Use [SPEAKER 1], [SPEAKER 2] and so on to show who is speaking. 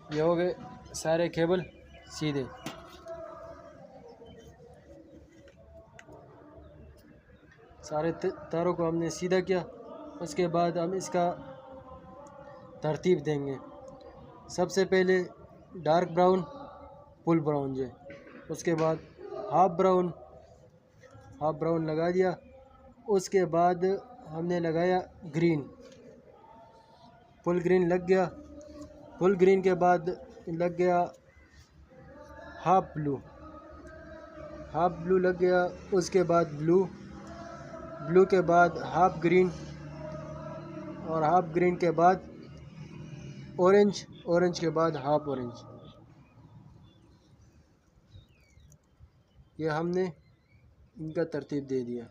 [SPEAKER 1] ये हो गए सारे केबल सीधे। सारे तारों को हमने सीधा किया। उसके बाद हम इसका तरतीब देंगे। सबसे पहले डार्क ब्राउन, फुल ब्राउन जो, उसके बाद हाफ ब्राउन लगा दिया। उसके बाद हमने लगाया ग्रीन, फुल ग्रीन लग गया। फुल ग्रीन के बाद लग गया हाफ ब्लू लग गया। उसके बाद ब्लू के बाद हाफ ग्रीन, और हाफ ग्रीन के बाद ऑरेंज के बाद हाफ ऑरेंज। ये हमने इनका तरतीब दे दिया।